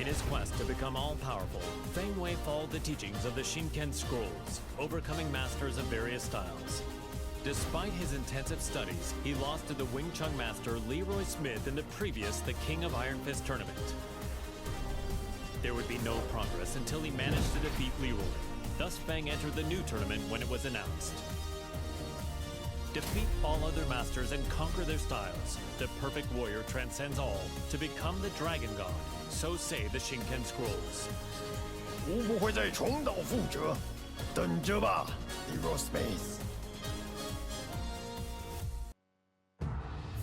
In his quest to become all-powerful, Feng Wei followed the teachings of the Shinken scrolls, overcoming masters of various styles. Despite his intensive studies, he lost to the Wing Chun master Leroy Smith in the previous The King of Iron Fist tournament. There would be no progress until he managed to defeat Leroy. Thus, Feng entered the new tournament when it was announced. Defeat all other masters and conquer their styles. The perfect warrior transcends all to become the Dragon God. So say the Shinken scrolls. 无不会再重蹈覆辙，等着吧 ，Leroy Smith。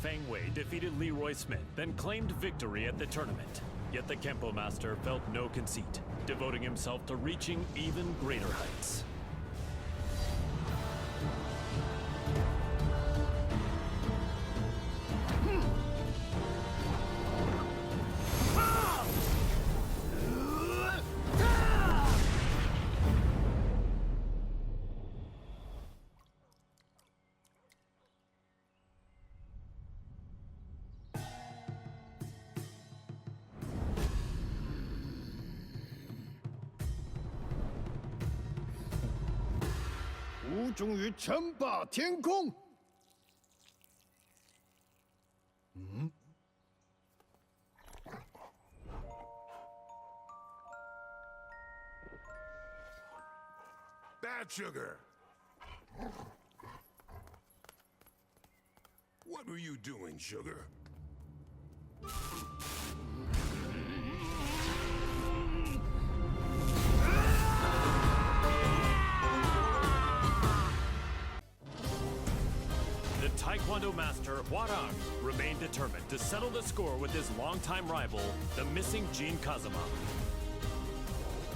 Feng Wei defeated Leroy Smith, then claimed victory at the tournament. Yet the Kempo master felt no conceit, devoting himself to reaching even greater heights. "吾终于称霸天空。Bad sugar. What were you doing, sugar? The Taekwondo master, Hwarang, remained determined to settle the score with his longtime rival, the missing Jin Kazama.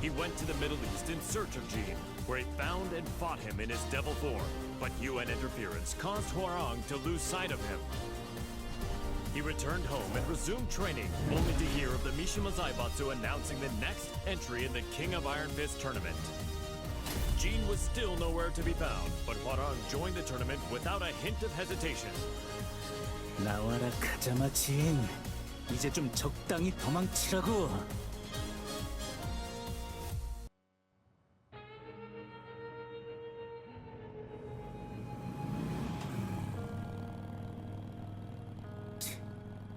He went to the Middle East in search of Jin, where he found and fought him in his devil form, but UN interference caused Hwarang to lose sight of him. He returned home and resumed training, only to hear of the Mishima Zaibatsu announcing the next entry in the King of Iron Fist tournament. Jin was still nowhere to be found, but Hwarang joined the tournament without a hint of hesitation. 나와라 가자마 진. 이제 좀 적당히 도망치라고.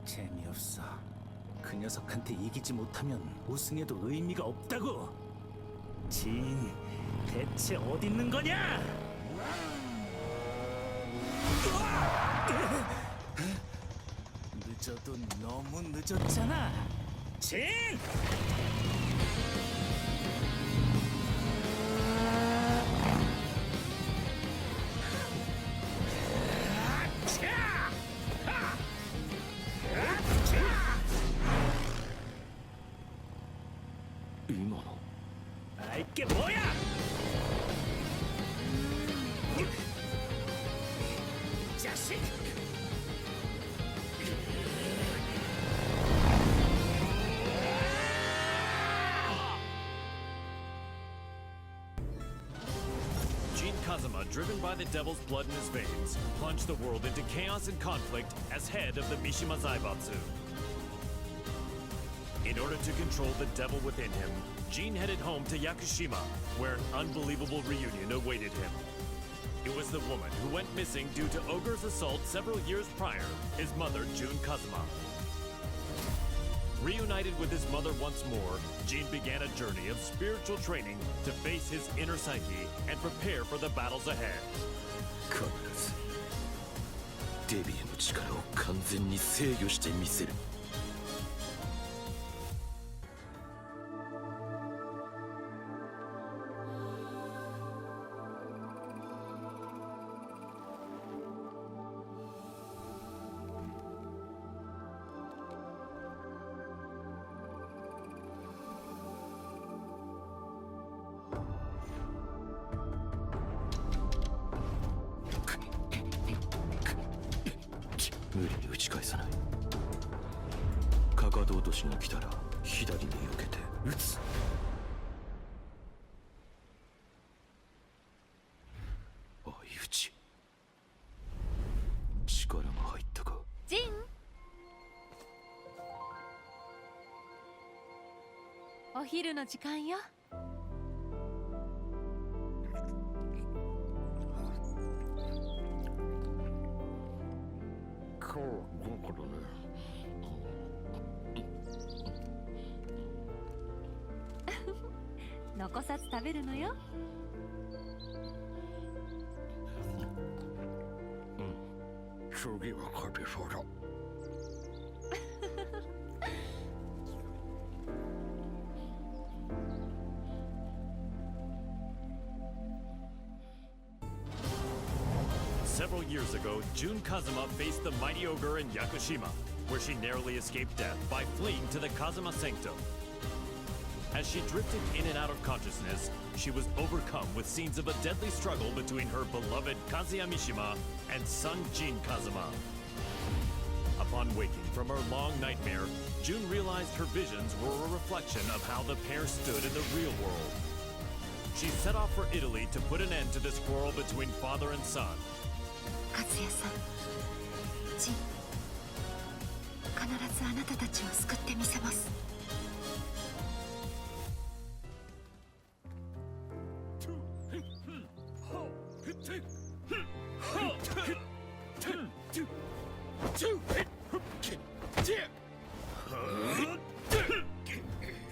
재미없어. 그 녀석한테 이기지 못하면 우승해도 의미가 없다고. 진, 대체 어디 있는 거냐? 늦어도 너무 늦었잖아. 진! 아, 이게 뭐야? 자식! Jin Kazama, driven by the devil's blood in his veins, plunged the world into chaos and conflict as head of the Mishima Zaibatsu. In order to control the devil within him, Jin headed home to Yakushima, where an unbelievable reunion awaited him. It was the woman who went missing due to Ogre's assault several years prior, his mother, Jun Kazama. Reunited with his mother once more, Jin began a journey of spiritual training to face his inner psyche and prepare for the battles ahead. 必ずデビューの力を完全に制御してみせる。無理に打ち返さない。かかと落としが来たら左に避けて打つ。相打ち。力が入ったか。ジン。お昼の時間よ。今日は午後だね。残さず食べるのよ。次は勝てそうだ。Several years ago, Jun Kazuma faced the mighty ogre in Yakushima, where she narrowly escaped death by fleeing to the Kazuma Sanctum. As she drifted in and out of consciousness, she was overcome with scenes of a deadly struggle between her beloved Kazuya Mishima and son Jin Kazuma. Upon waking from her long nightmare, Jun realized her visions were a reflection of how the pair stood in the real world. She set off for Italy to put an end to this quarrel between father and son. 勝也さん、ジン、必ずあなたたちを救ってみせます。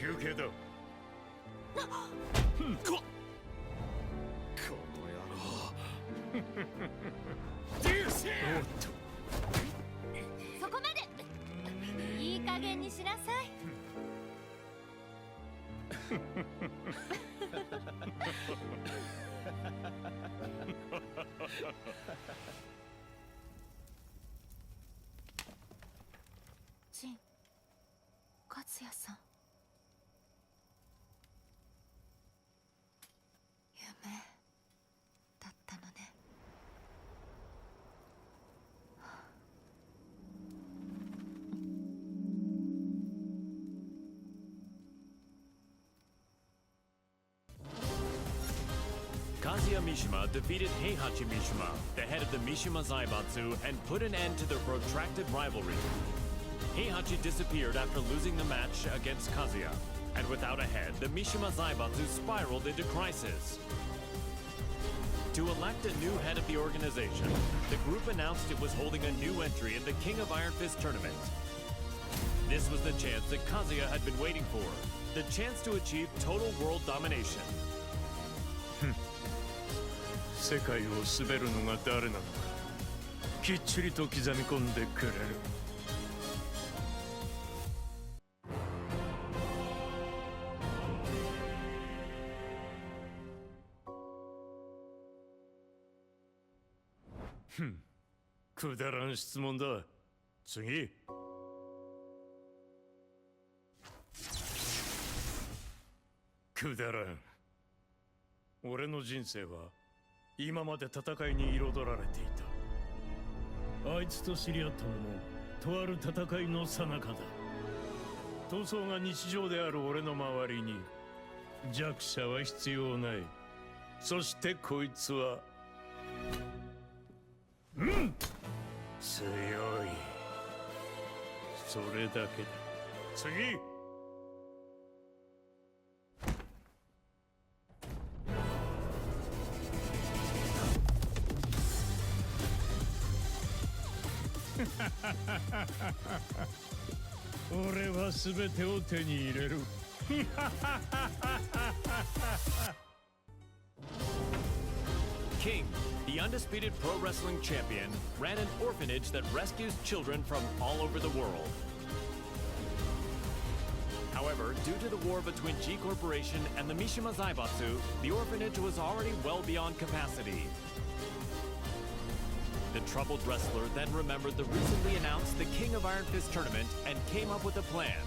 休憩だ。そこまで。いい加減にしなさい。ジン、勝也さん。夢だったのね。Kazuya Mishima defeated Heihachi Mishima, the head of the Mishima Zaibatsu, and put an end to their protracted rivalry. Heihachi disappeared after losing the match against Kazuya, and without a head, the Mishima Zaibatsu spiraled into crisis. To elect a new head of the organization, the group announced it was holding a new entry in the King of Iron Fist tournament. This was the chance that Kazuya had been waiting for, the chance to achieve total world domination. 世界を滑るのが誰なのか、きっちりと刻み込んでくれる。くだらん質問だ。次。くだらん。俺の人生は今まで戦いに彩られていた。あいつと知り合ったのもとある戦いの最中だ。闘争が日常である俺の周りに弱者は必要ない。そしてこいつは強い。それだけだ。次。俺は全てを手に入れる。King, the undisputed pro wrestling champion, ran an orphanage that rescues children from all over the world. However, due to the war between G Corporation and the Mishima Zaibatsu, the orphanage was already well beyond capacity. The troubled wrestler then remembered the recently announced the King of Iron Fist tournament and came up with a plan.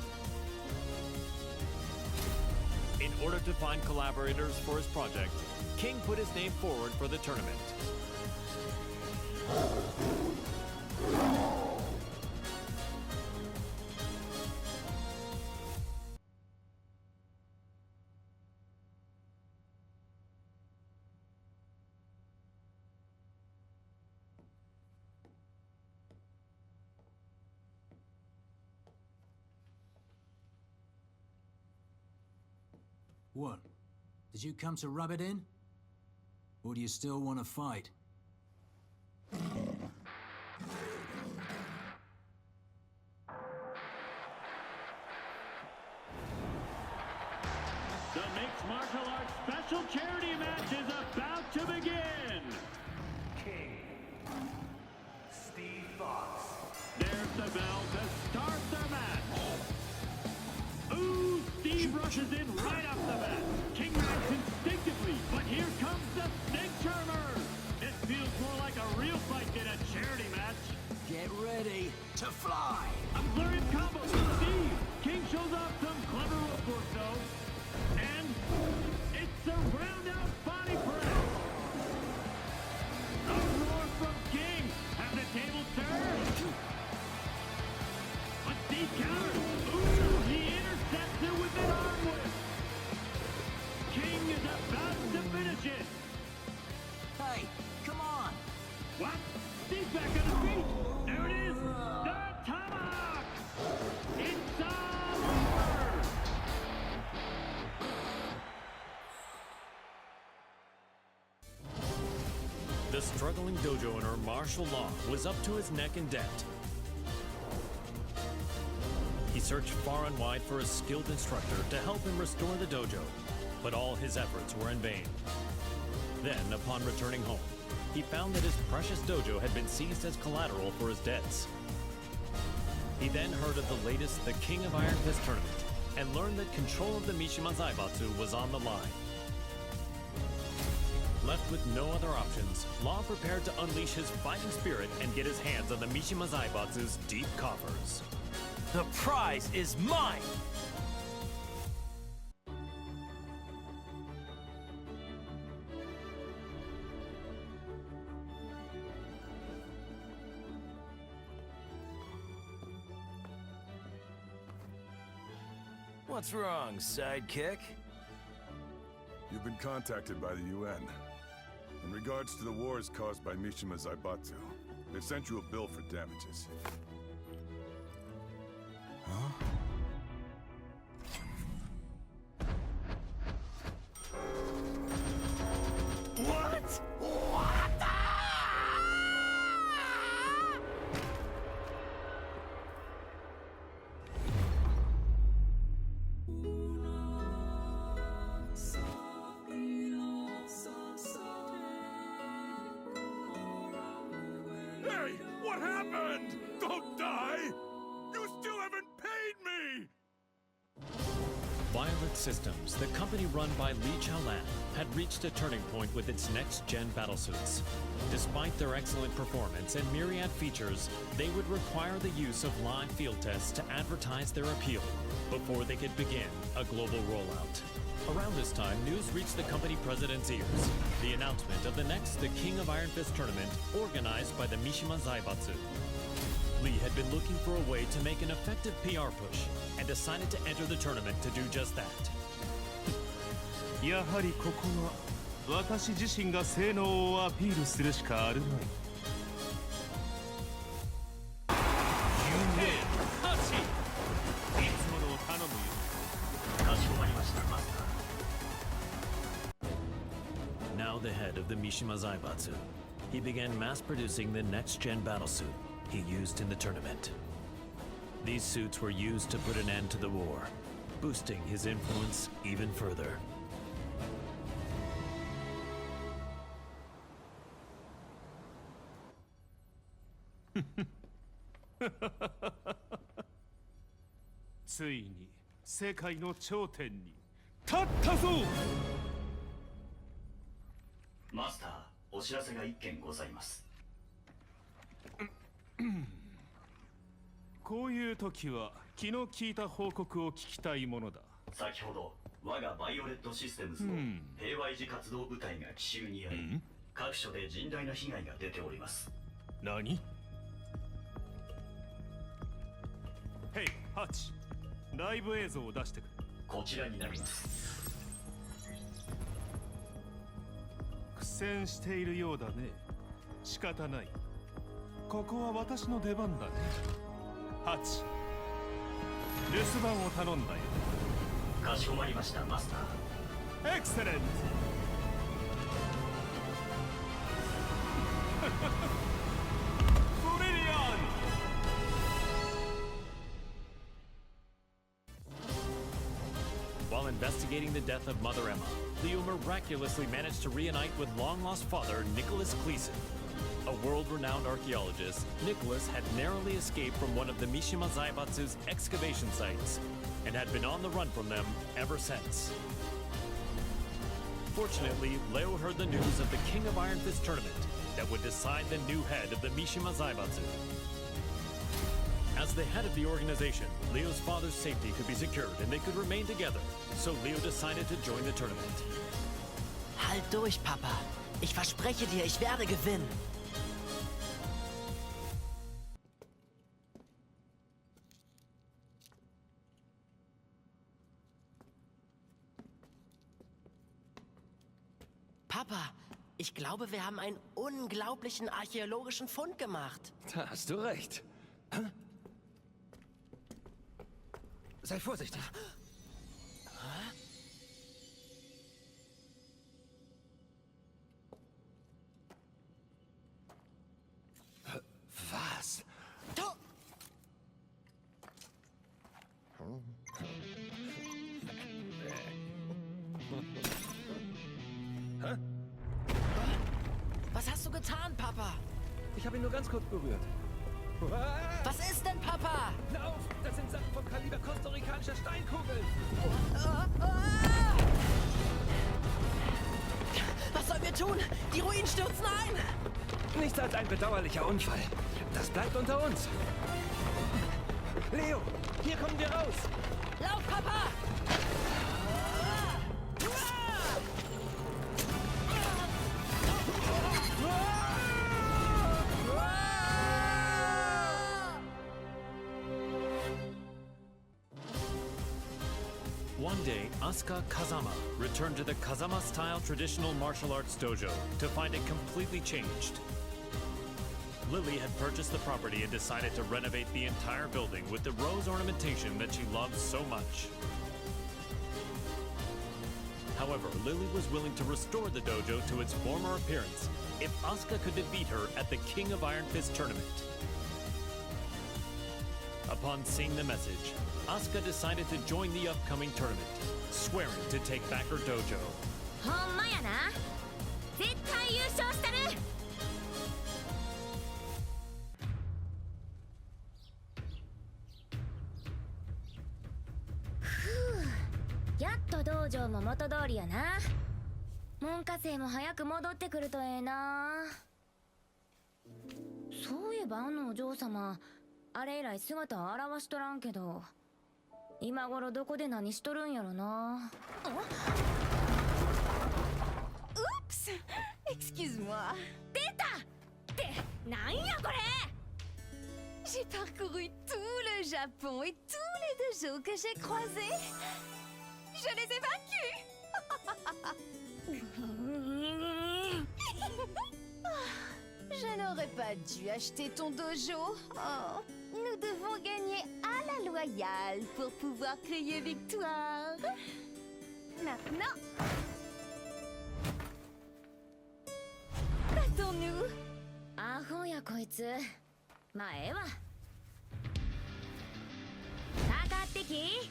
In order to find collaborators for his project, King put his name forward for the tournament. What? Did you come to rub it in? Or do you still want to fight? The mixed martial arts special charity match is about to begin. King. Steve Fox. There's the bell to start the match. Ooh, Steve rushes in right off the bat. King acts instinctively, but here comes the snake charmer. It feels more like a real fight than a charity match. Get ready to fly! A flurry of combos from Steve. King shows off some clever rope work though. And it's a round-out body press. A roar from King. Have the table turned. But Steve counters. Ooh, he intercepts it with an arm whip. King is about to finish it. Hey, come on! What? Steve's back on his feet. There it is. The tomahawk. It's all over. The struggling dojo owner, Martial Law, was up to his neck in debt. He searched far and wide for a skilled instructor to help him restore the dojo, but all his efforts were in vain. Then, upon returning home, he found that his precious dojo had been seized as collateral for his debts. He then heard of the latest The King of Iron Fist tournament and learned that control of the Mishima Zaibatsu was on the line. Left with no other options, Law prepared to unleash his fighting spirit and get his hands on the Mishima Zaibatsu's deep coffers. The prize is mine! What's wrong, sidekick? You've been contacted by the UN. In regards to the wars caused by Mishima Zaibatsu, they've sent you a bill for damages. What? What the? Hey! What happened? Don't die! You still haven't paid me! Violet Systems, the company run by Li Chaolan, had reached a turning point with its next-gen battlesuits. Despite their excellent performance and myriad features, they would require the use of live field tests to advertise their appeal before they could begin a global rollout. Around this time, news reached the company president's ears. The announcement of the next The King of Iron Fist tournament organized by the Mishima Zaibatsu. Lee had been looking for a way to make an effective PR push and decided to enter the tournament to do just that. やはりここは私自身が性能をアピールするしかあるまい。You win! ハチ！いつものを頼むよ。かしこまりました、マスター。Now the head of the Mishima Zaibatsu, he began mass-producing the next-gen battlesuit he used in the tournament. These suits were used to put an end to the war, boosting his influence even further.ついに世界の頂点に立ったぞ。マスター、お知らせが一件ございます。こういう時は気の利いた報告を聞きたいものだ。先ほど我がバイオレットシステムズの平和維持活動部隊が奇襲にあい、各所で甚大な被害が出ております。何？ヘイ、ハチ、ライブ映像を出してくれ。こちらになります。苦戦しているようだね。仕方ない。ここは私の出番だね。ハチ、留守番を頼んだよ。かしこまりました、マスター。Excellent! Brilliant! While investigating the death of Mother Emma, Leo miraculously managed to reunite with long-lost father Nicholas Gleason. A world-renowned archaeologist, Nicholas had narrowly escaped from one of the Mishima Zaibatsu's excavation sites and had been on the run from them ever since. Fortunately, Leo heard the news of the King of Iron Fist tournament that would decide the new head of the Mishima Zaibatsu. As the head of the organization, Leo's father's safety could be secured and they could remain together, so Leo decided to join the tournament. Halt durch, Papa. Ich verspreche dir, ich werde gewinnen. Papa, ich glaube, wir haben einen unglaublichen archäologischen Fund gemacht. Da hast du recht. Sei vorsichtig. Was? Was hast du getan, Papa? Ich habe ihn nur ganz kurz berührt. Was ist denn, Papa? Lauf! Das sind Sachen vom Kaliber kostarikanischer Steinkugeln! Was sollen wir tun? Die Ruinen stürzen ein! Nichts als ein bedauerlicher Unfall. Das bleibt unter uns. Leo, hier kommen wir raus! Lauf, Papa! One day, Asuka Kazama returned to the Kazama-style traditional martial arts dojo to find it completely changed. Lily had purchased the property and decided to renovate the entire building with the rose ornamentation that she loved so much. However, Lily was willing to restore the dojo to its former appearance if Asuka could defeat her at the King of Iron Fist tournament. Upon seeing the message, Asuka decided to join the upcoming tournament, swearing to take back her dojo. ほんまやな。絶対優勝したる。ふう、やっと道場も元通りやな。門下生も早く戻ってくるとええな。そういえばあのお嬢様、あれ以来姿を現しとらんけど。今頃どこで何しとるんやろな。Oups! Excuse-moi. 出たってなんやこれ。 J'ai parcouru tout le Japon et tous les dojos que j'ai croisés. Je les ai vaincus. Je n'aurais pas dû acheter ton dojo. Oh, nous devons gagner à la loyale pour pouvoir crier victoire. Maintenant, battons-nous. アホやこいつ。まあええわ。かかってき。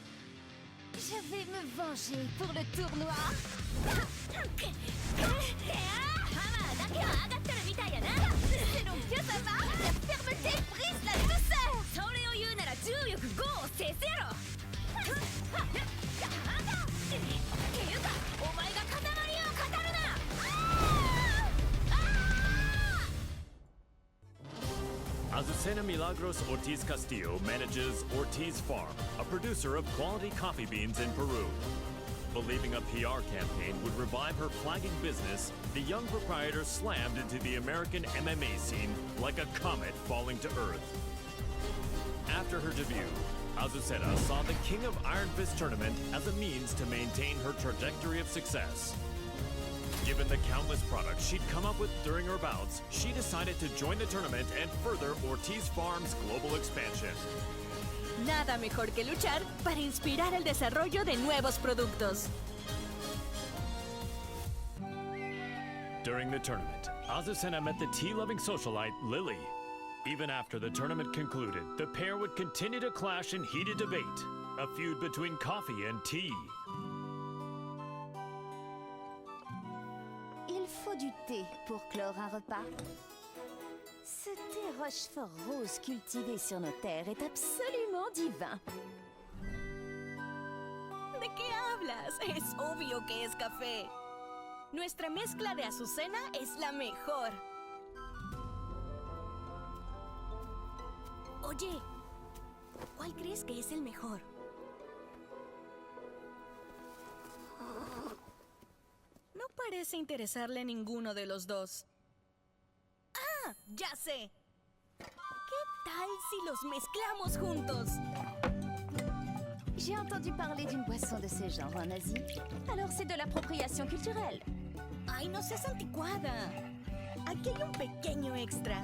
Je vais me venger pour le tournoi. ハマーだけは上がっとるみたいやな。 C'est donc que ça va. La fermeté brise la douceur. それを言うなら重力5を制すやろ。っていうかお前が固まりを語るな。Azucena Milagros Ortiz Castillo manages Ortiz Farm, a producer of quality coffee beans in Peru. Believing a PR campaign would revive her flagging business, the young proprietor slammed into the American MMA scene like a comet falling to Earth. After her debut, Azucena saw the King of Iron Fist tournament as a means to maintain her trajectory of success. Given the countless products she'd come up with during her bouts, she decided to join the tournament and further Ortiz Farm's global expansion. Nada mejor que luchar para inspirar el desarrollo de nuevos productos. During the tournament, Azucena met the tea-loving socialite Lily. Even after the tournament concluded, the pair would continue to clash in heated debate, a feud between coffee and tea. Il faut du thé pour clore un repas. Ce thé Rochefort rose cultivé sur nos terres est absolument divin. ¿De qué hablas? Es obvio que es café. Nuestra mezcla de azucena es la mejor. Oye, ¿cuál crees que es el mejor? No parece interesarle ninguno de los dos. ¡Ah! ¡Ya sé! ¿Qué tal si los mezclamos juntos? J'ai entendu parler d'une boisson de ce genre en Asie. Alors c'est de l'appropriation culturelle. ¡Ay, no seas anticuada! Aquí hay un pequeño extra.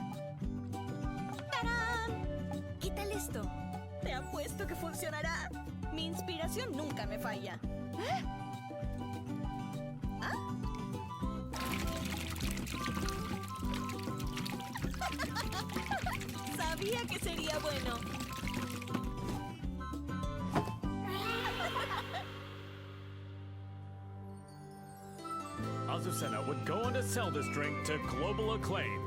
¡Tarán! ¿Qué tal esto? Te apuesto que funcionará. Mi inspiración nunca me falla. ¿Ah? Sabía que sería bueno. Azucena would go on to sell this drink to global acclaim.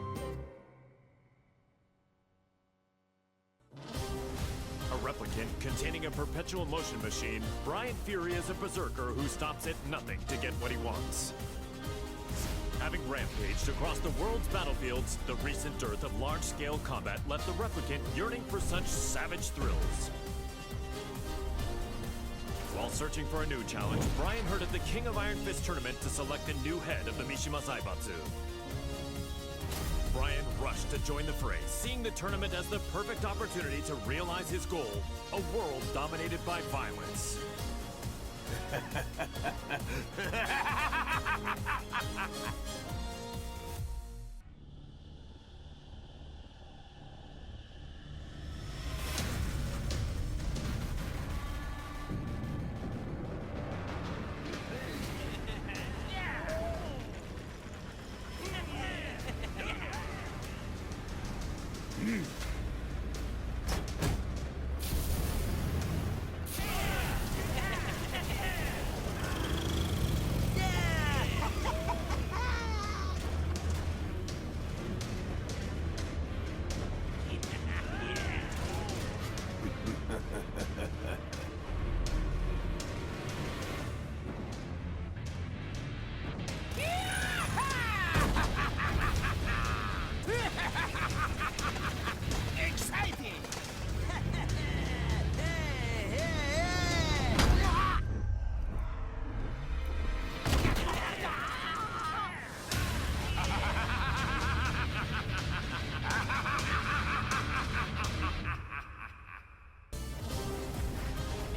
A replicant containing a perpetual motion machine, Brian Fury is a berserker who stops at nothing to get what he wants. Having rampaged across the world's battlefields, the recent dearth of large-scale combat left the replicant yearning for such savage thrills. While searching for a new challenge, Brian heard of the King of Iron Fist tournament to select a new head of the Mishima Zaibatsu. Brian rushed to join the fray, seeing the tournament as the perfect opportunity to realize his goal, a world dominated by violence.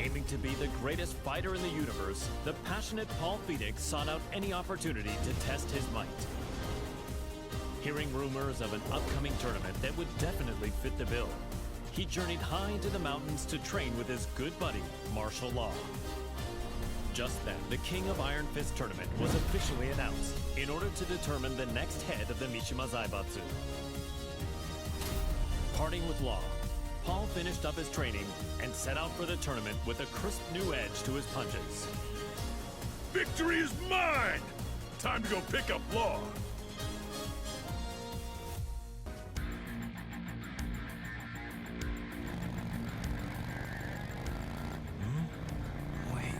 Aiming to be the greatest fighter in the universe, the passionate Paul Phoenix sought out any opportunity to test his might. Hearing rumors of an upcoming tournament that would definitely fit the bill, he journeyed high into the mountains to train with his good buddy, Martial Law. Just then, the King of Iron Fist tournament was officially announced in order to determine the next head of the Mishima Zaibatsu. Parting with Law, Paul finished up his training and set out for the tournament with a crisp new edge to his punches. Victory is mine! Time to go pick up Law. Wait,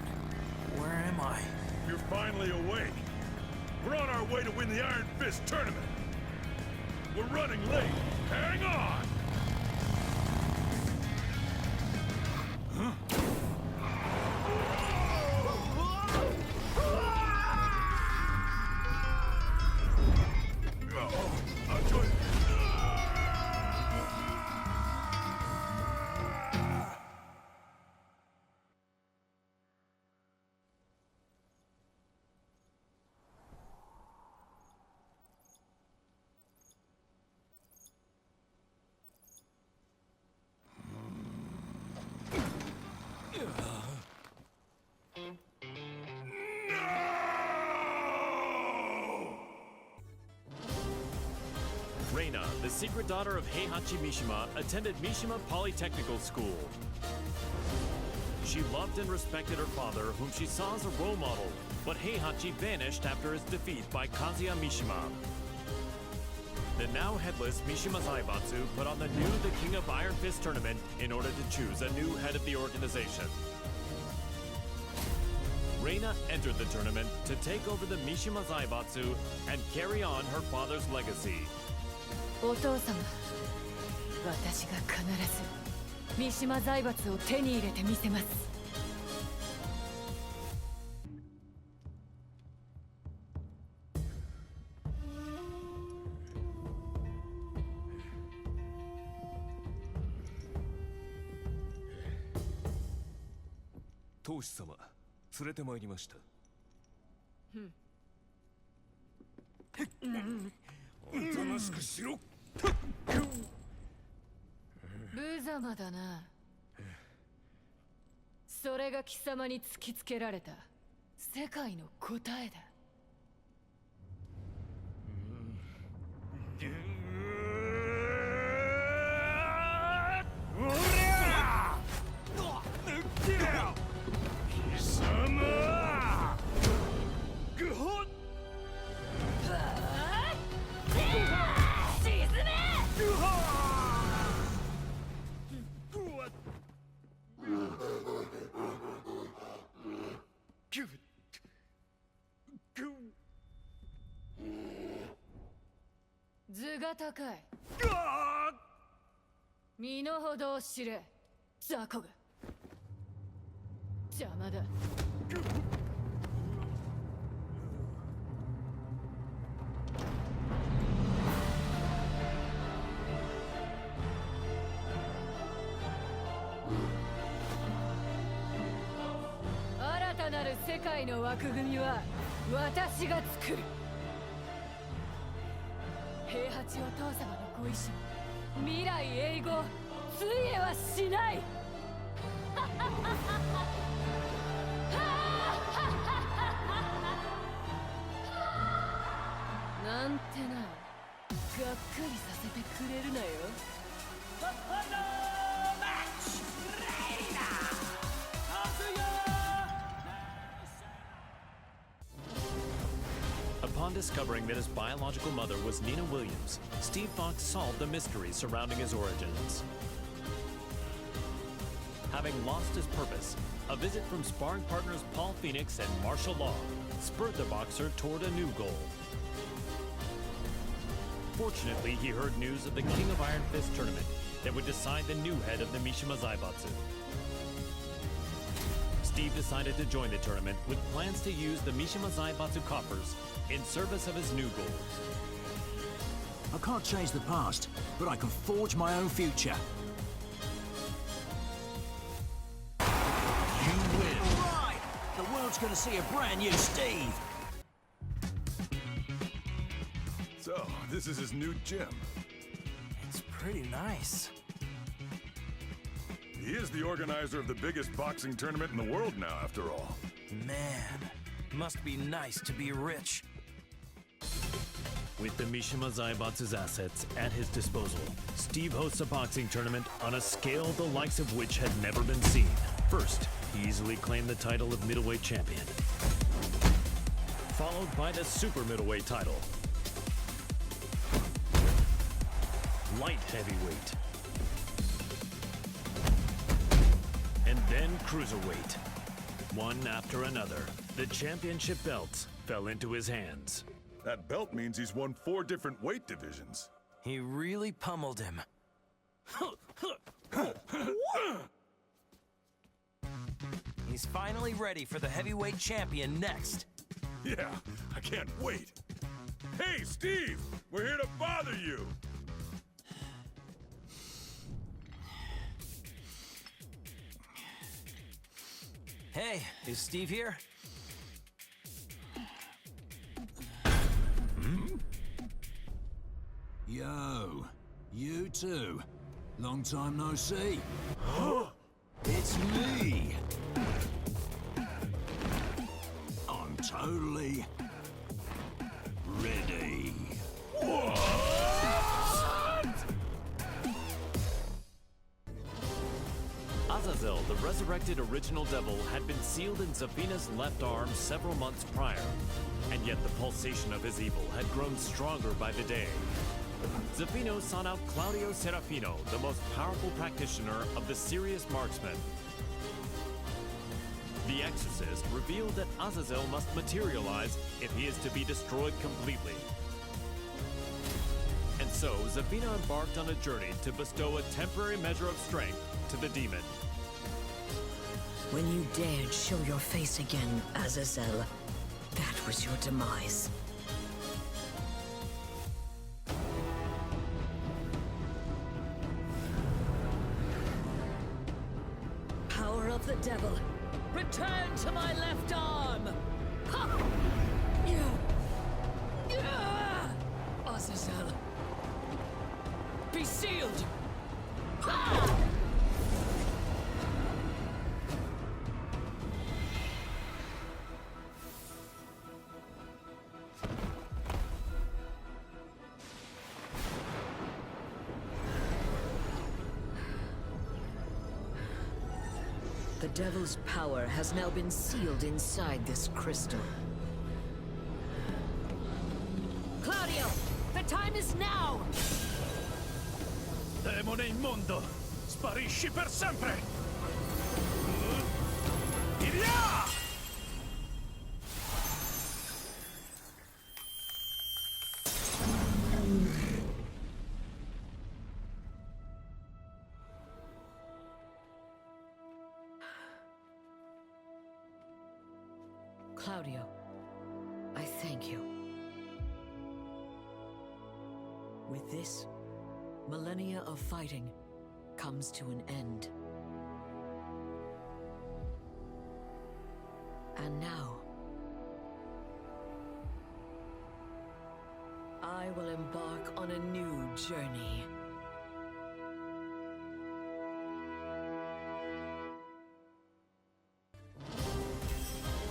where am I? You're finally awake. We're on our way to win the Iron Fist tournament. We're running late. Hang on! Reina, the secret daughter of Heihachi Mishima, attended Mishima Polytechnical School. She loved and respected her father, whom she saw as a role model, but Heihachi vanished after his defeat by Kazuya Mishima. The now headless Mishima Zaibatsu put on the new The King of Iron Fist tournament in order to choose a new head of the organization. Reina entered the tournament to take over the Mishima Zaibatsu and carry on her father's legacy. お父様、私が必ず三島財閥を手に入れてみせます。当主様、連れてまいりました。おとなしくしろ。無様だな。それが貴様に突きつけられた世界の答えだ。おりゃ抜けよ貴様グホッ沈め図が高い。身の程を知れ、雑魚が。邪魔だ。新たなる世界の枠組みは私が作る。平八お父様のご意志、未来永劫ついえはしない。なんてな、がっかりさせてくれるなよ。Upon discovering that his biological mother was Nina Williams, Steve Fox solved the mystery surrounding his origins. Having lost his purpose, a visit from sparring partners Paul Phoenix and Marshall Law spurred the boxer toward a new goal. Fortunately, he heard news of the King of Iron Fist tournament that would decide the new head of the Mishima Zaibatsu. Steve decided to join the tournament with plans to use the Mishima Zaibatsu coffers in service of his new goals. I can't change the past, but I can forge my own future. You win. Right! The world's gonna see a brand new Steve. So, this is his new gym. It's pretty nice. He is the organizer of the biggest boxing tournament in the world now, after all. Man, must be nice to be rich. With the Mishima Zaibatsu's assets at his disposal, Steve hosts a boxing tournament on a scale the likes of which had never been seen. First, he easily claimed the title of middleweight champion, followed by the super middleweight title, light heavyweight, and then cruiserweight. One after another, the championship belts fell into his hands. That belt means he's won 4 different weight divisions. He really pummeled him. He's finally ready for the heavyweight champion next. Yeah, I can't wait. Hey, Steve! We're here to bother you! Hey, is Steve here? Yo, you too. Long time no see. It's me. I'm totally ready. resurrected original devil had been sealed in Zafina's left arm several months prior, and yet the pulsation of his evil had grown stronger by the day. Zafino sought out Claudio Serafino, the most powerful practitioner of the serious marksman. The exorcist revealed that Azazel must materialize if he is to be destroyed completely. And so, Zafina embarked on a journey to bestow a temporary measure of strength to the demon. When you dared show your face again, Azazel, that was your demise. Power of the devil, return to my left arm! Ha! Azazel, be sealed! Ha! The devil's power has now been sealed inside this crystal. Claudio, the time is now! Demone immondo! Sparisci per sempre! Via! Claudio, I thank you. With this, millennia of fighting comes to an end. And now, I will embark on a new journey.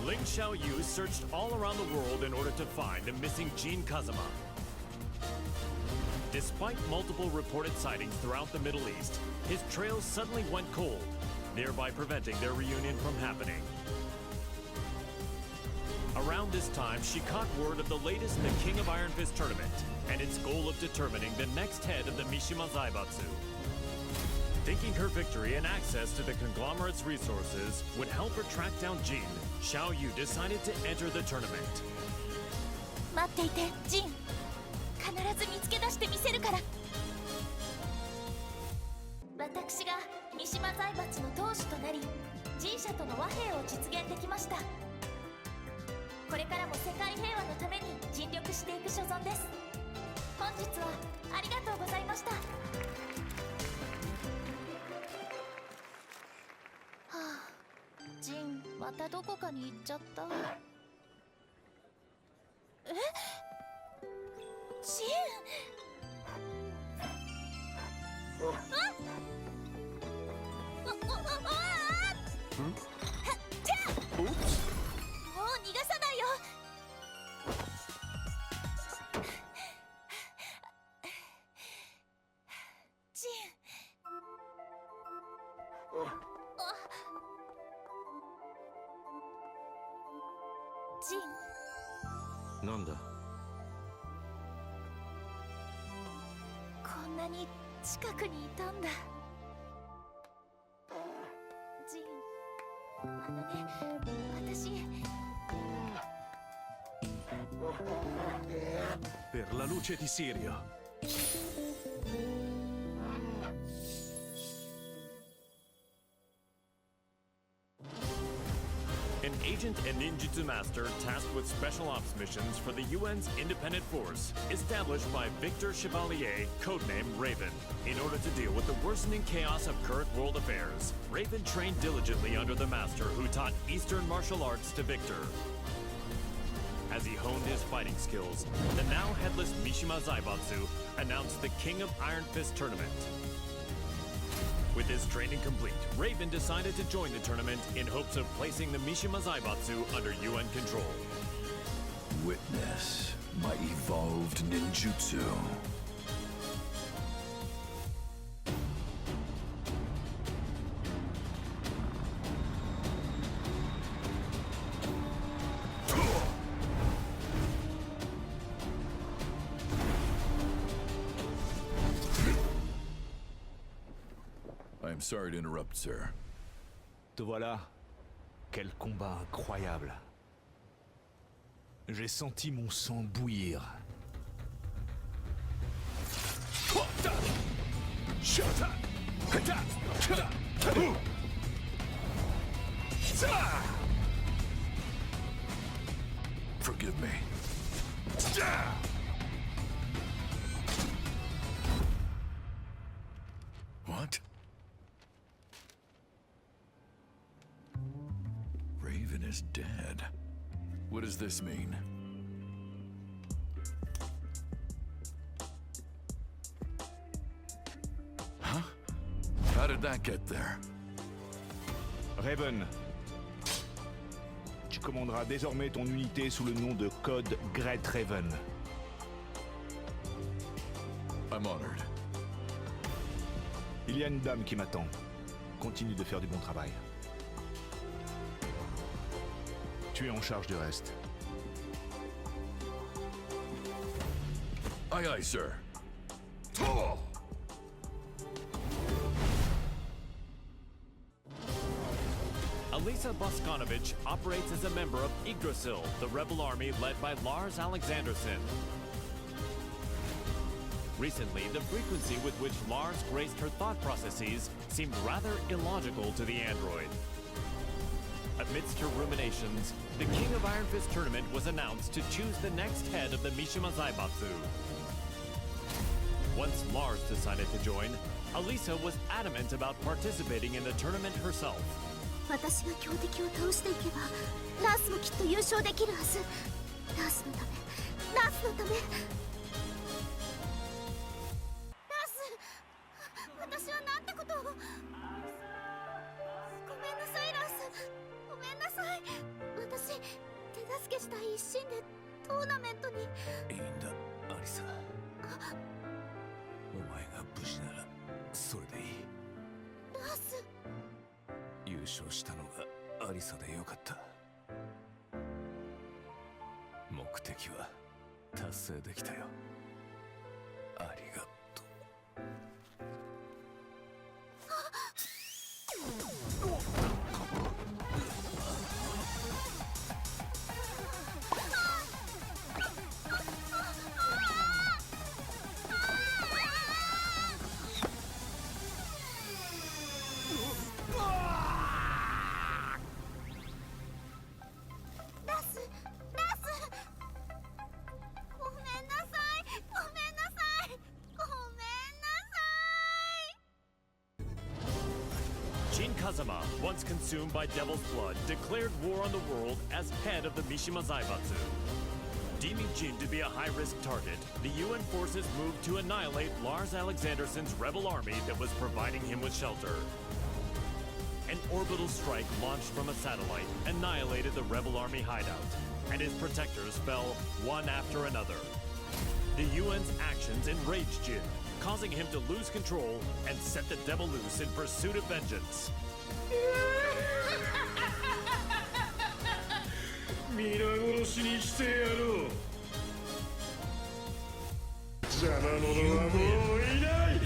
Ling Xiaoyu searched all around the world in order to find the missing Jin Kazama. Despite multiple reported sightings throughout the Middle East, his trails suddenly went cold, thereby preventing their reunion from happening. Around this time, she caught word of the latest in the King of Iron Fist tournament, and its goal of determining the next head of the Mishima Zaibatsu. Thinking her victory and access to the conglomerate's resources would help her track down Jin, Xiaoyu decided to enter the tournament. 待っていて、ジン。必ず見つけ出してみせるから。私が三島財閥の当主となり、ジン社との和平を実現できました。これからも世界平和のために尽力していく所存です。本日はありがとうございました。はあ、ジン、またどこかに行っちゃった。え？ジン！もう逃がさないよ。ジン。ジン。なんだ。こんなに近くにいたんだ。ジン、あのね、私。Per la luce di Sirio. An agent and ninjutsu master tasked with special ops missions for the UN's independent force, established by Victor Chevalier, codenamed Raven. In order to deal with the worsening chaos of current world affairs, Raven trained diligently under the master who taught Eastern martial arts to Victor. As he honed his fighting skills, the now headless Mishima Zaibatsu announced the King of Iron Fist tournament. With his training complete, Raven decided to join the tournament in hopes of placing the Mishima Zaibatsu under UN control. Witness my evolved ninjutsu. Sorry to interrupt, sir. Te voilà. Quel combat incroyable. J'ai senti mon sang bouillir. Forgive me. What? Raven is dead. What does this mean? Huh? How did that get there? Raven. Tu commanderas désormais ton unité sous le nom de code Great Raven. I'm honored. Il y a une dame qui m'attend. Continue de faire du bon travail. Tu es en charge du reste. Aye, aye, sir. Elisa Boskanovich operates as a member of Yggdrasil, the rebel army led by Lars Alexanderson. Recently, the frequency with which Lars graced her thought processes seemed rather illogical to the android. Amidst her ruminations, the King of Iron Fist tournament was announced to choose the next head of the Mishima Zaibatsu. Once Lars decided to join, Elisa was adamant about participating in the tournament herself. 私が強敵を倒していけばナースもきっと優勝できるはず。ナースのため、ナースのため。ナース、私はなんてことを。ごめんなさい、ラース。ごめんなさい。私、手助けしたい一心でトーナメントに。いいんだ、アリサ。お前が無事ならそれでいい。ラース。優勝したのがアリサでよかった。目的は達成できたよ。ありがとう。Jin Kazama, once consumed by Devil's Blood, declared war on the world as head of the Mishima Zaibatsu. Deeming Jin to be a high-risk target, the UN forces moved to annihilate Lars Alexanderson's rebel army that was providing him with shelter. An orbital strike launched from a satellite annihilated the rebel army hideout, and his protectors fell one after another. The UN's actions enraged Jin, causing him to lose control and set the devil loose in pursuit of vengeance. 皆殺しにしてやろう。邪魔者はもういない。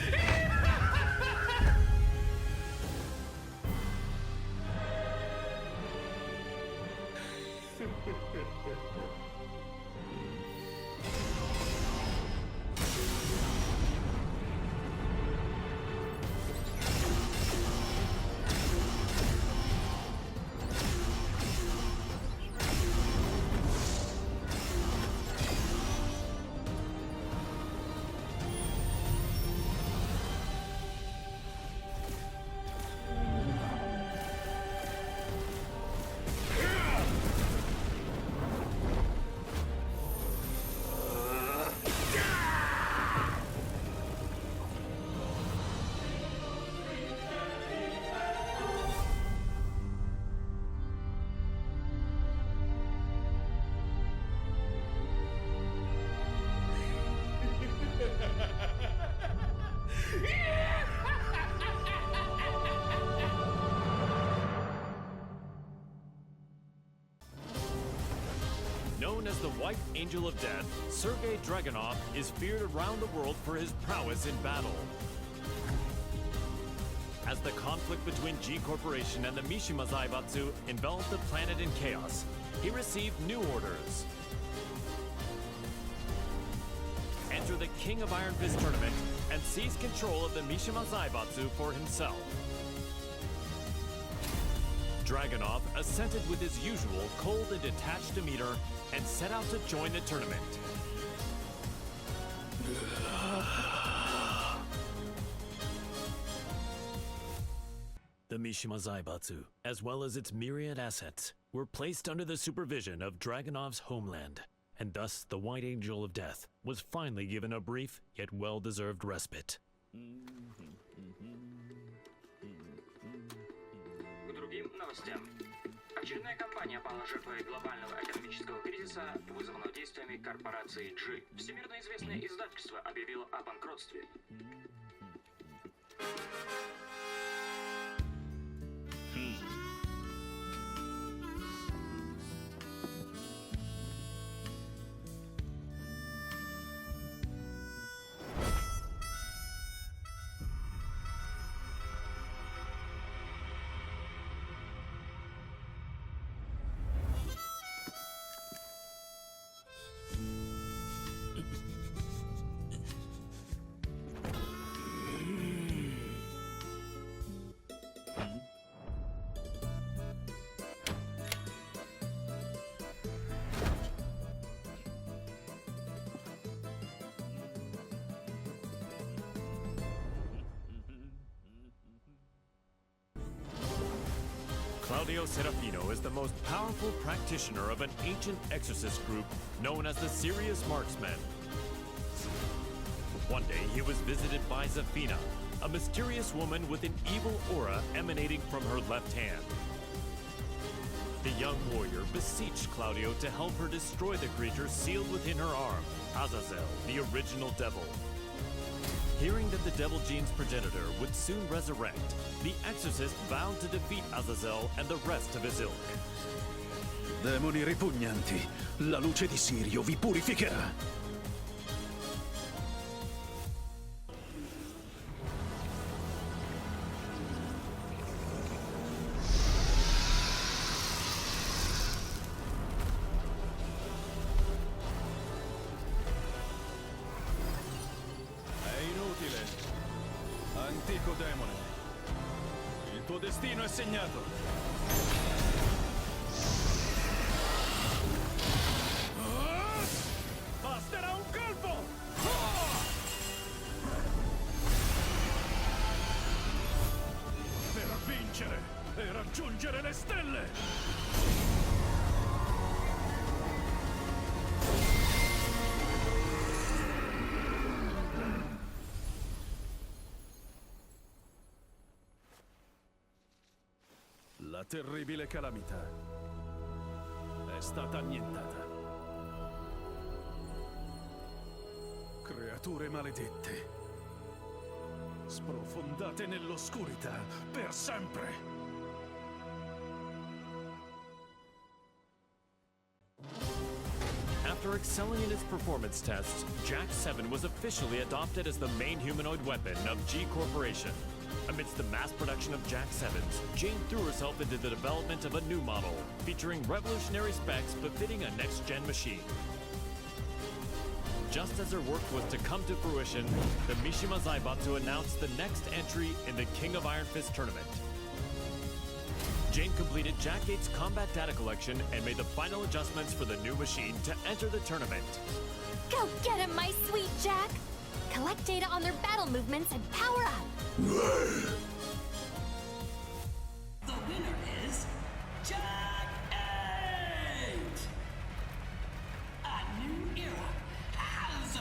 Known as the White Angel of Death, Sergei Dragunov is feared around the world for his prowess in battle. As the conflict between G Corporation and the Mishima Zaibatsu enveloped the planet in chaos, he received new orders. Enter the King of Iron Fist tournament and seize control of the Mishima Zaibatsu for himself. Dragunov assented with his usual cold and detached demeanor and set out to join the tournament. The Mishima Zaibatsu, as well as its myriad assets, were placed under the supervision of Dragunov's homeland, and thus the White Angel of Death was finally given a brief yet well-deserved respite. К другим новостям. Очередная компания пала жертвой глобального экономического кризиса, вызванного действиями корпорации G. Всемирно известное издательство объявило о банкротстве. Claudio Serafino is the most powerful practitioner of an ancient exorcist group known as the Serious Marksmen. One day he was visited by Zafina, a mysterious woman with an evil aura emanating from her left hand. The young warrior beseeched Claudio to help her destroy the creature sealed within her arm, Azazel, the original devil. Hearing that the Devil Gene's progenitor would soon resurrect, the exorcist vowed to defeat Azazel and the rest of his ilk. Demoni ripugnanti, la luce di Sirio vi purificherà. Antico demone, il tuo destino è segnato. Basterà un colpo! Per vincere e raggiungere le stelle! La terribile calamità è stata annientata. Creature maledette, sprofondate nell'oscurità per sempre. After excelling in its performance tests, Jack 7 was officially adopted as the main humanoid weapon of G Corporation. Amidst the mass production of Jack 7s, Jane threw herself into the development of a new model, featuring revolutionary specs befitting a next-gen machine. Just as her work was to come to fruition, the Mishima Zaibatsu announced the next entry in the King of Iron Fist tournament. Jane completed Jack 8's combat data collection and made the final adjustments for the new machine to enter the tournament. Go get him, my sweet Jack! Collect data on their battle movements and power up! The winner is Jack 8! A new era has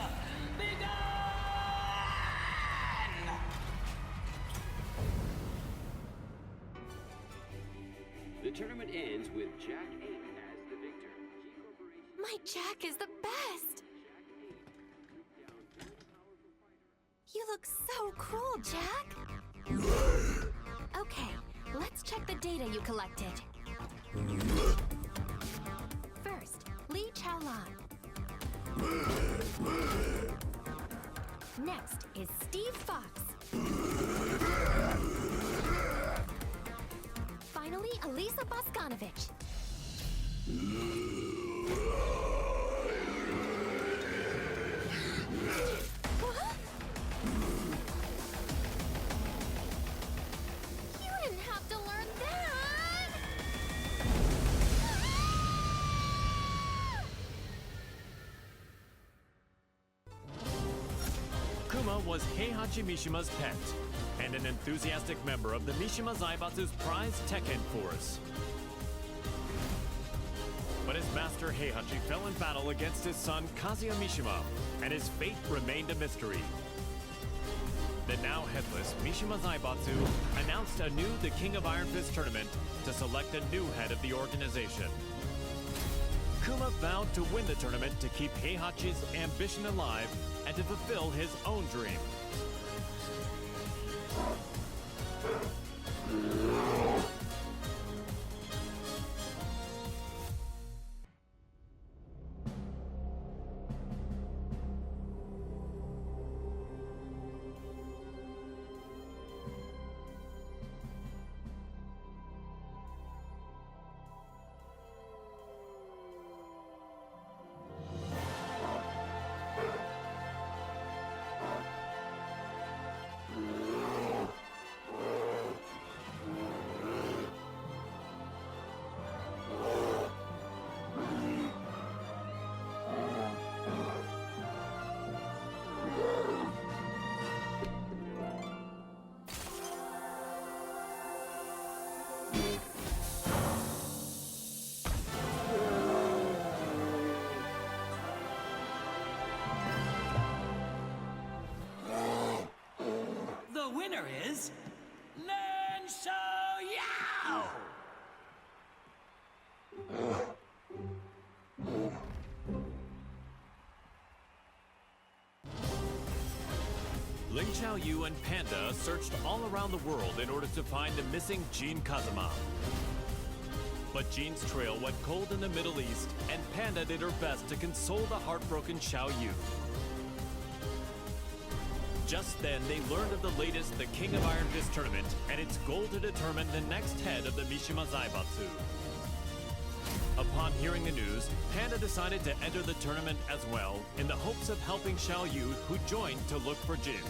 begun! The tournament ends with Jack 8 as the victor. My Jack is the best! You look so cool, Jack! Okay, let's check the data you collected. First, Li Chaolan. Next is Steve Fox. Elisa Boskanovich. What? You didn't have to learn that! Kuma was Heihachi Mishima's pet, and an enthusiastic member of the Mishima Zaibatsu's prized Tekken force. But his master Heihachi fell in battle against his son Kazuya Mishima, and his fate remained a mystery. The now headless Mishima Zaibatsu announced anew the King of Iron Fist tournament to select a new head of the organization. Kuma vowed to win the tournament to keep Heihachi's ambition alive and to fulfill his own dream. The winner is Nen Shou Yao! Ling Xiaoyu and Panda searched all around the world in order to find the missing Jin Kazama. But Jin's trail went cold in the Middle East, and Panda did her best to console the heartbroken Xiaoyu. Just then, they learned of the latest The King of Iron Fist tournament and its goal to determine the next head of the Mishima Zaibatsu. Upon hearing the news, Panda decided to enter the tournament as well in the hopes of helping Xiaoyu, who joined to look for Jin.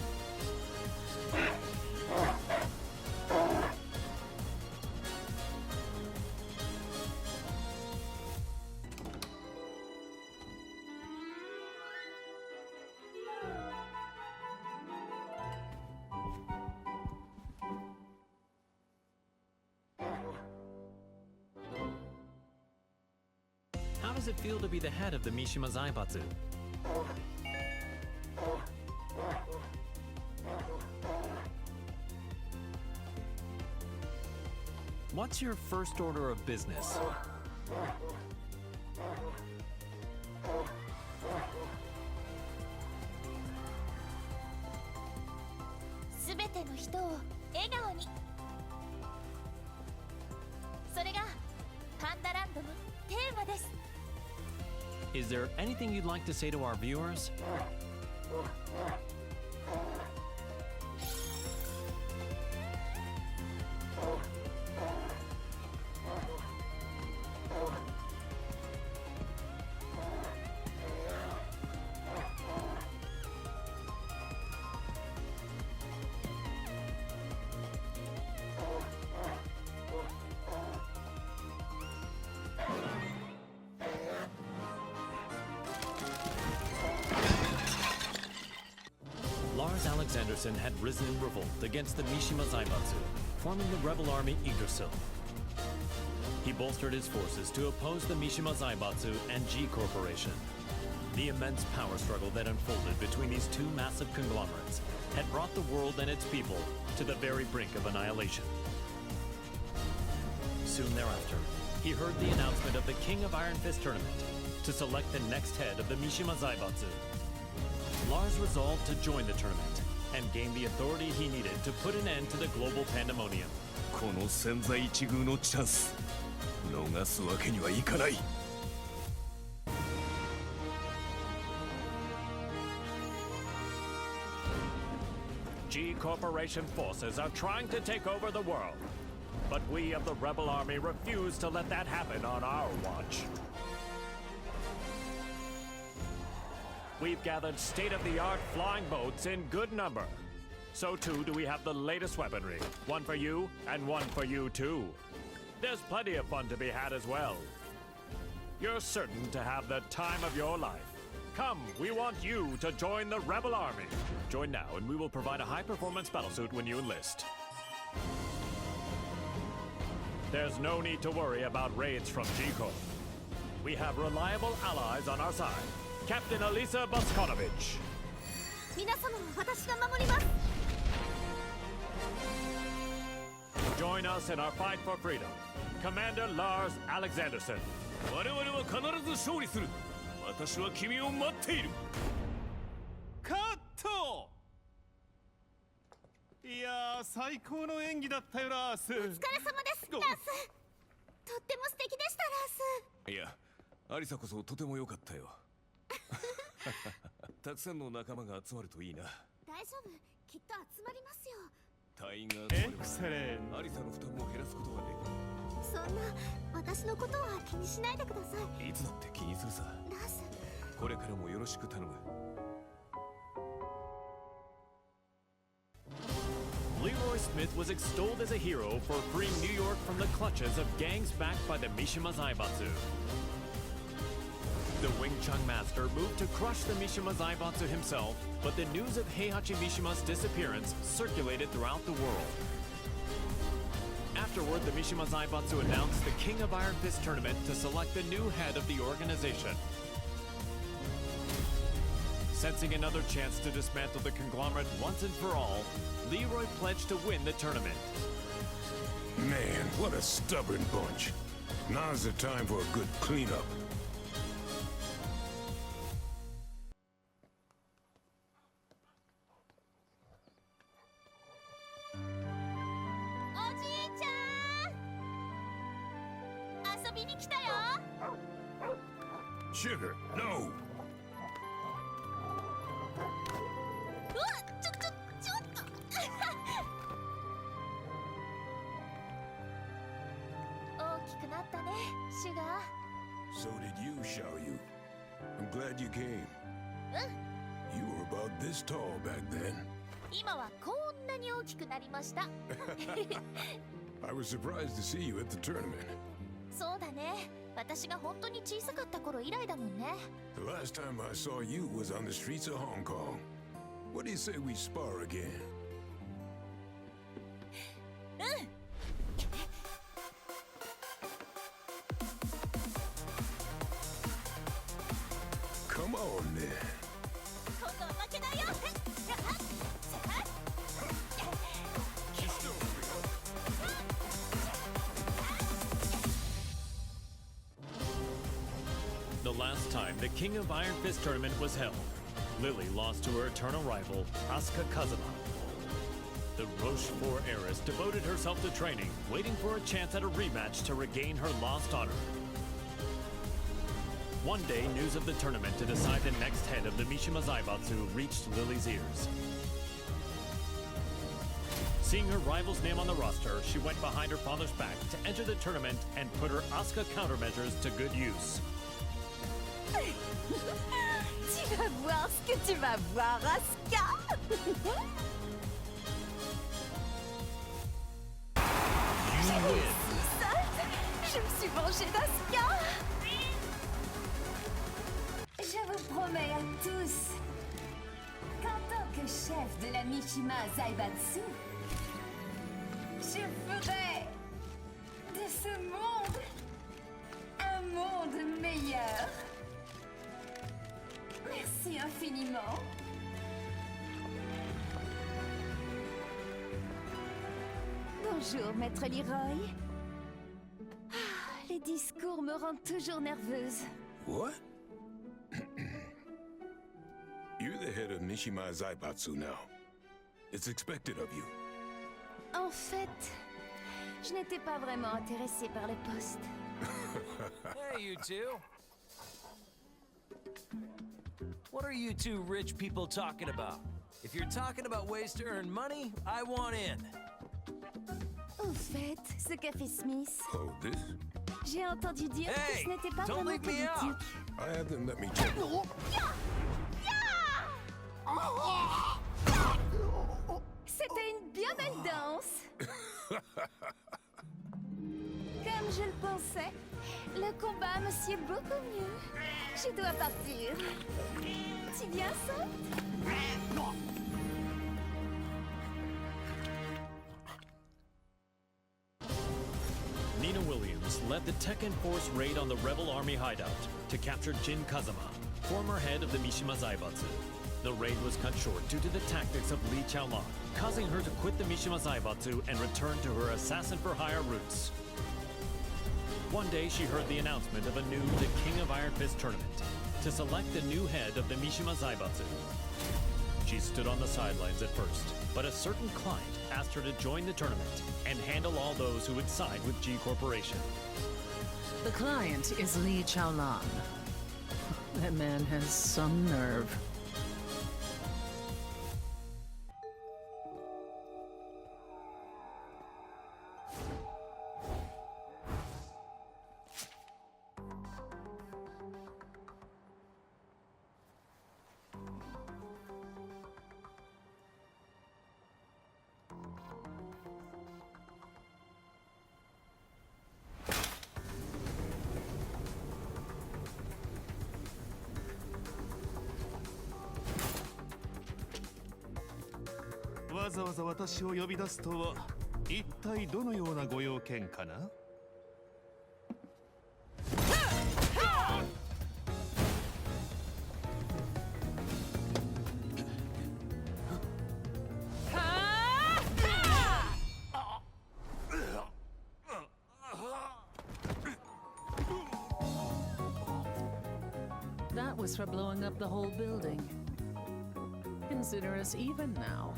How does it feel to be the head of the Mishima Zaibatsu? What's your first order of business? すべての人を笑顔に。それがパンダランドのテーマです。 Is there anything you'd like to say to our viewers? Alexanderson had risen in revolt against the Mishima Zaibatsu, forming the rebel army Yggdrasil. He bolstered his forces to oppose the Mishima Zaibatsu and G Corporation. The immense power struggle that unfolded between these two massive conglomerates had brought the world and its people to the very brink of annihilation. Soon thereafter, he heard the announcement of the King of Iron Fist tournament to select the next head of the Mishima Zaibatsu. Lars resolved to join the tournament and gain the authority he needed to put an end to the global pandemonium. この千載一遇のチャンス、逃すわけにはいかない。 G Corporation forces are trying to take over the world. But we of the Rebel Army refuse to let that happen on our watch. We've gathered state-of-the-art flying boats in good number. So too do we have the latest weaponry. One for you, and one for you too. There's plenty of fun to be had as well. You're certain to have the time of your life. Come, we want you to join the Rebel Army. Join now and we will provide a high-performance battlesuit when you enlist. There's no need to worry about raids from G-Corps. We have reliable allies on our side. Captain Elisa Boskonovich. 皆様は私が守ります。 Join us in our fight for freedom. Commander Lars Alexanderson. 我々は必ず勝利する。私は君を待っている。カット。いやー、最高の演技だったよ、ラース。お疲れ様です、ラース。とっても素敵でした、ラース。いや、アリサこそとても良かったよ。たくさんの仲間が集まるといいな。大丈夫、きっと集まりますよ。隊員が集まればアリサの負担も減らすことができる。そんな私のことは気にしないでください。いつだって気にするさ。ラース、これからもよろしく頼む。Leroy Smith was extolled as a hero for freeing New York from the clutches of gangs backed by the Mishima Zaibatsu. The Wing Chun master moved to crush the Mishima Zaibatsu himself, but the news of Heihachi Mishima's disappearance circulated throughout the world. Afterward, the Mishima Zaibatsu announced the King of Iron Fist tournament to select the new head of the organization. Sensing another chance to dismantle the conglomerate once and for all, Leroy pledged to win the tournament. Man, what a stubborn bunch. Now's the time for a good cleanup. Sugar, no! 大きくなったね、シュガー。 So did you, Xiaoyu. I'm glad you came. うん。 You were about this tall back then. 今はこんなに大きくなりました。I was surprised to see you at the tournament. そうだね。私が本当に小さかった頃以来だもんね。 The last time I saw you was on the streets of Hong Kong. What do you say we spar again? うん。 Come on, then. 今度は負けないよ。 The last time the King of Iron Fist tournament was held, Lily lost to her eternal rival, Asuka Kazama. The Rochefort heiress devoted herself to training, waiting for a chance at a rematch to regain her lost honor. One day, news of the tournament to decide the next head of the Mishima Zaibatsu reached Lily's ears. Seeing her rival's name on the roster, she went behind her father's back to enter the tournament and put her Asuka countermeasures to good use. Tu vas voir ce que tu vas voir, Asuka. J'ai réussi, Salt. Je me suis vengée d'Asuka. Je vous promets à tous qu'en tant que chef de la Mishima Zaibatsu, je ferai de ce monde un monde meilleur. Merci infiniment. Bonjour, Maître Leroy. Les discours me rendent toujours nerveuse. What? You're the head of Mishima Zaibatsu now. It's expected of you. En fait, je n'étais pas vraiment intéressée par le poste. Hey, you two. What are you two rich people talking about? If you're talking about ways to earn money, I want in. Au fait, ce café Smith, Oh, this? j'ai entendu dire que Hey, ce n'était pas don't vraiment leave me out. politique. I haven't let me check. C'était une bien belle danse. Comme je le pensais, le combat me sied beaucoup mieux. Je dois partir. Tu viens, ça? Nina Williams led the Tekken Force raid on the rebel army hideout to capture Jin Kazama, former head of the Mishima Zaibatsu. The raid was cut short due to the tactics of Li Chaolan, causing her to quit the Mishima Zaibatsu and return to her assassin-for-hire roots. One day, she heard the announcement of a new The King of Iron Fist tournament to select the new head of the Mishima Zaibatsu. She stood on the sidelines at first, but a certain client asked her to join the tournament and handle all those who would side with G Corporation. The client is Li Chaolan. That man has some nerve.「わざわざ私を呼び出すとは一体どのようなご用件かな?」That was for blowing up the whole building. Consider us even now.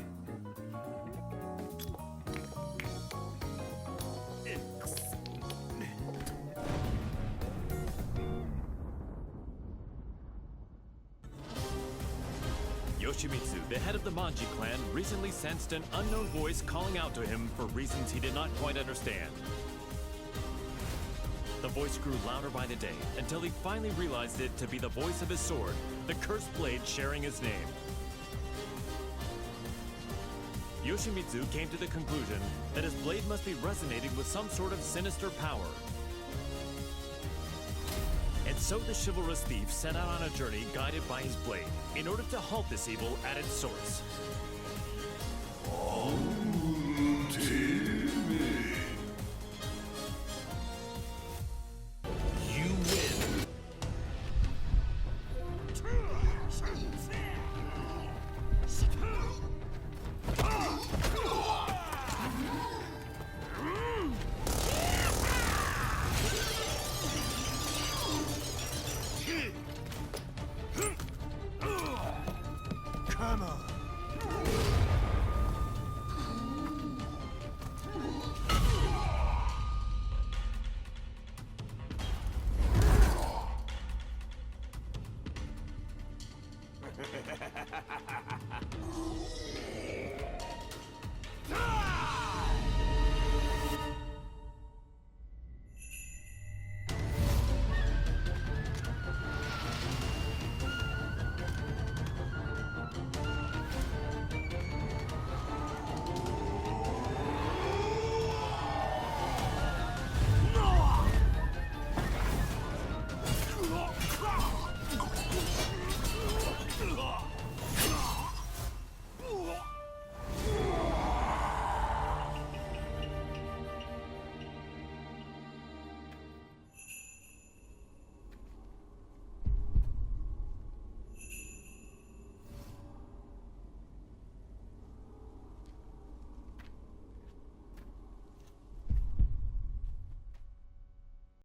Yoshimitsu, the head of the Manji clan, recently sensed an unknown voice calling out to him for reasons he did not quite understand. The voice grew louder by the day until he finally realized it to be the voice of his sword, the cursed blade sharing his name. Yoshimitsu came to the conclusion that his blade must be resonating with some sort of sinister power. And so the chivalrous thief set out on a journey guided by his blade in order to halt this evil at its source. Until